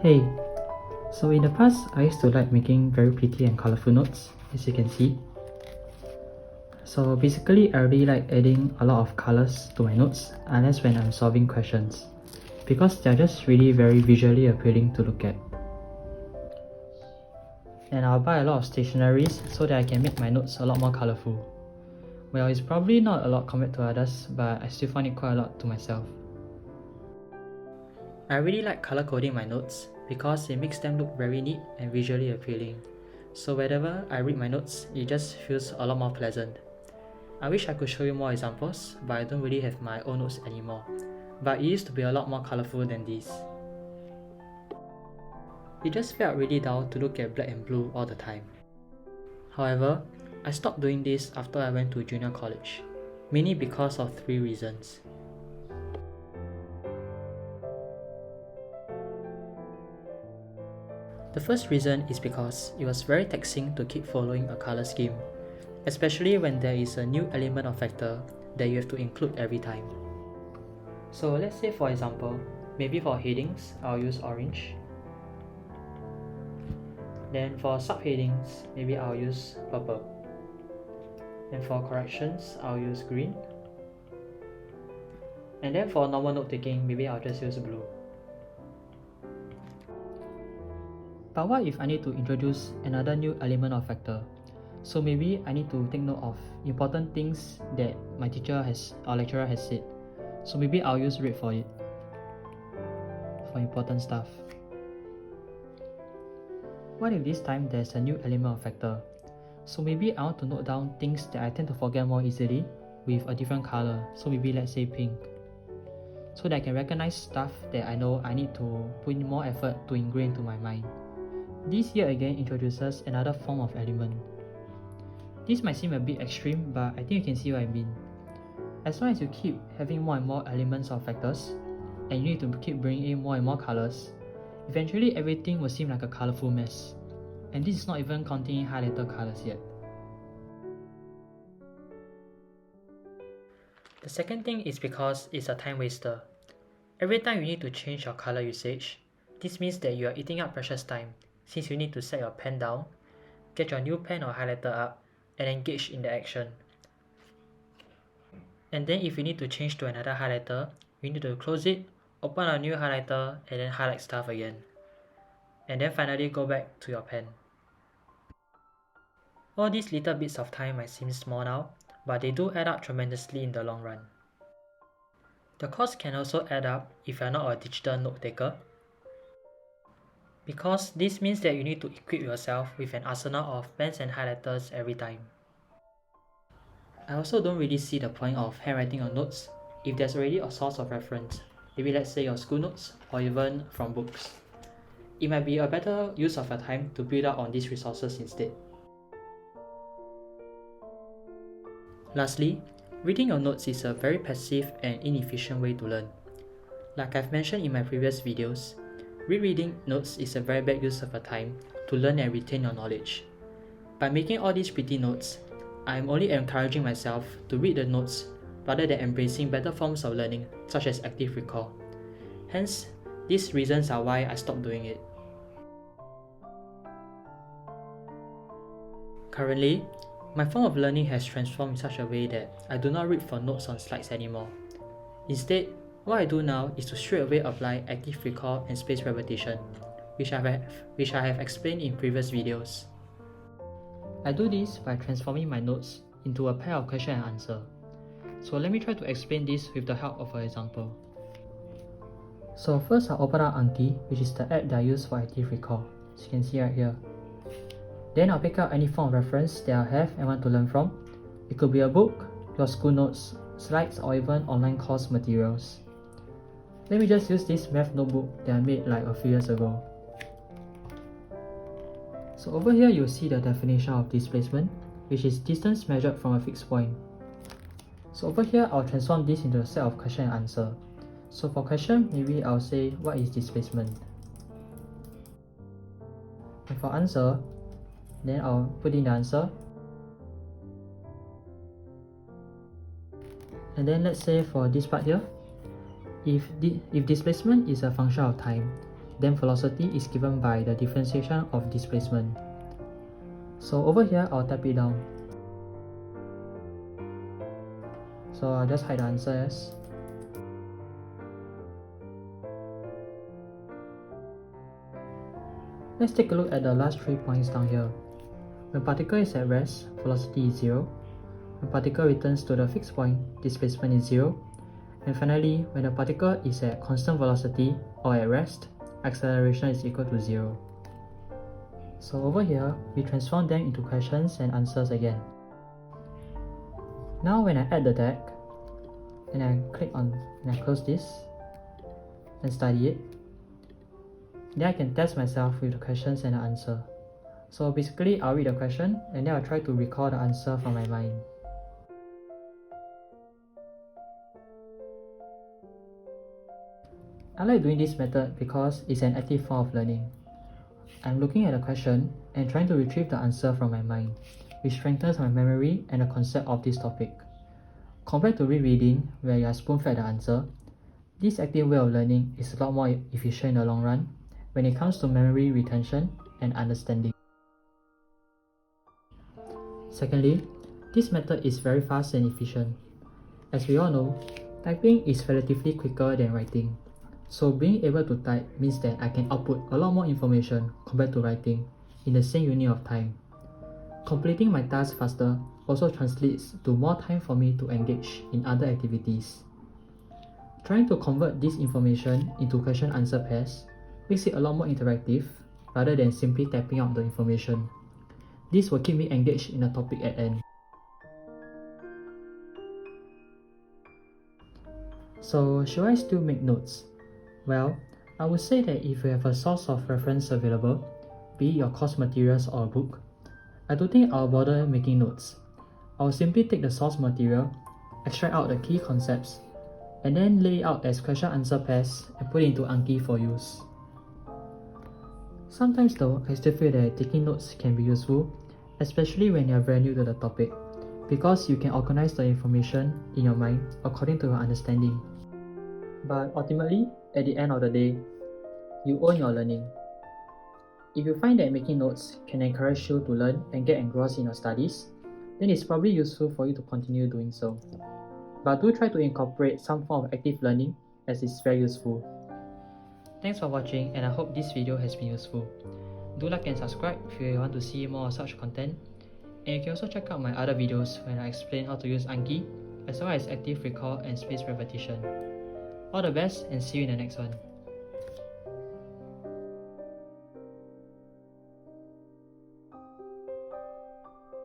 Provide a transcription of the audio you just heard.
Hey, so in the past, I used to like making very pretty and colorful notes, as you can see. So basically, I really like adding a lot of colors to my notes, unless when I'm solving questions, because they're just really very visually appealing to look at. And I'll buy a lot of stationeries so that I can make my notes a lot more colorful. Well, it's probably not a lot compared to others, but I still find it quite a lot to myself. I really like color coding my notes because it makes them look very neat and visually appealing. So whenever I read my notes, it just feels a lot more pleasant. I wish I could show you more examples, but I don't really have my own notes anymore. But it used to be a lot more colorful than these. It just felt really dull to look at black and blue all the time. However, I stopped doing this after I went to junior college, mainly because of 3 reasons. The first reason is because it was very taxing to keep following a color scheme, especially when there is a new element or factor that you have to include every time. So let's say for example, maybe for headings, I'll use orange. Then for subheadings, maybe I'll use purple. And for corrections, I'll use green. And then for normal note taking, maybe I'll just use blue. But what if I need to introduce another new element or factor? So maybe I need to take note of important things that my teacher or lecturer has said. So maybe I'll use red for it, for important stuff. What if this time there's a new element or factor? So maybe I want to note down things that I tend to forget more easily with a different color. So maybe let's say pink. So that I can recognize stuff that I know I need to put in more effort to ingrain into my mind. This yet again introduces another form of element. This might seem a bit extreme, but I think you can see what I mean. As long as you keep having more and more elements or factors, and you need to keep bringing in more and more colors, eventually everything will seem like a colorful mess. And this is not even counting in highlighter colors yet. The second thing is because it's a time waster. Every time you need to change your color usage, this means that you are eating up precious time, since you need to set your pen down, get your new pen or highlighter up, and engage in the action. And then if you need to change to another highlighter, you need to close it, open a new highlighter, and then highlight stuff again. And then finally go back to your pen. All these little bits of time might seem small now, but they do add up tremendously in the long run. The cost can also add up if you are not a digital note taker, because this means that you need to equip yourself with an arsenal of pens and highlighters every time. I also don't really see the point of handwriting your notes if there's already a source of reference, maybe let's say your school notes or even from books. It might be a better use of your time to build up on these resources instead. Lastly, reading your notes is a very passive and inefficient way to learn. Like I've mentioned in my previous videos, rereading notes is a very bad use of your time to learn and retain your knowledge. By making all these pretty notes, I am only encouraging myself to read the notes rather than embracing better forms of learning such as active recall. Hence, these reasons are why I stopped doing it. Currently, my form of learning has transformed in such a way that I do not read for notes on slides anymore. Instead, what I do now is to straight away apply active recall and spaced repetition, which I have explained in previous videos. I do this by transforming my notes into a pair of question and answer. So let me try to explain this with the help of an example. So first I'll open up Anki, which is the app that I use for active recall, as you can see right here. Then I'll pick up any form of reference that I have and want to learn from. It could be a book, your school notes, slides, or even online course materials. Let me just use this math notebook that I made like a few years ago. So over here you'll see the definition of displacement, which is distance measured from a fixed point. So over here I'll transform this into a set of question and answer. So for question, maybe I'll say what is displacement? And for answer, then I'll put in the answer. And then let's say for this part here, if displacement is a function of time, then velocity is given by the differentiation of displacement. So over here, I'll type it down. So I'll just hide the answer as. Let's take a look at the last 3 points down here. When particle is at rest, velocity is 0. When particle returns to the fixed point, displacement is 0. And finally, when the particle is at constant velocity or at rest, acceleration is equal to 0. So over here, we transform them into questions and answers again. Now when I add the deck, and I click on and I close this and study it, then I can test myself with the questions and the answer. So basically, I'll read the question and then I'll try to recall the answer from my mind. I like doing this method because it's an active form of learning. I'm looking at the question and trying to retrieve the answer from my mind, which strengthens my memory and the concept of this topic. Compared to rereading, where you are spoon-fed the answer, this active way of learning is a lot more efficient in the long run when it comes to memory retention and understanding. Secondly, this method is very fast and efficient. As we all know, typing is relatively quicker than writing. So being able to type means that I can output a lot more information compared to writing in the same unit of time. Completing my task faster also translates to more time for me to engage in other activities. Trying to convert this information into question-answer pairs makes it a lot more interactive rather than simply typing out the information. This will keep me engaged in the topic at hand. So should I still make notes? Well, I would say that if you have a source of reference available, be it your course materials or a book, I don't think I'll bother making notes. I'll simply take the source material, extract out the key concepts, and then lay it out as question-answer pairs and put it into Anki for use. Sometimes though, I still feel that taking notes can be useful, especially when you are very new to the topic, because you can organize the information in your mind according to your understanding. But ultimately, at the end of the day, you own your learning. If you find that making notes can encourage you to learn and get engrossed in your studies, then it's probably useful for you to continue doing so. But do try to incorporate some form of active learning, as it's very useful. Thanks for watching, and I hope this video has been useful. Do like and subscribe if you want to see more of such content. And you can also check out my other videos when I explain how to use Anki, as well as active recall and spaced repetition. All the best and see you in the next one.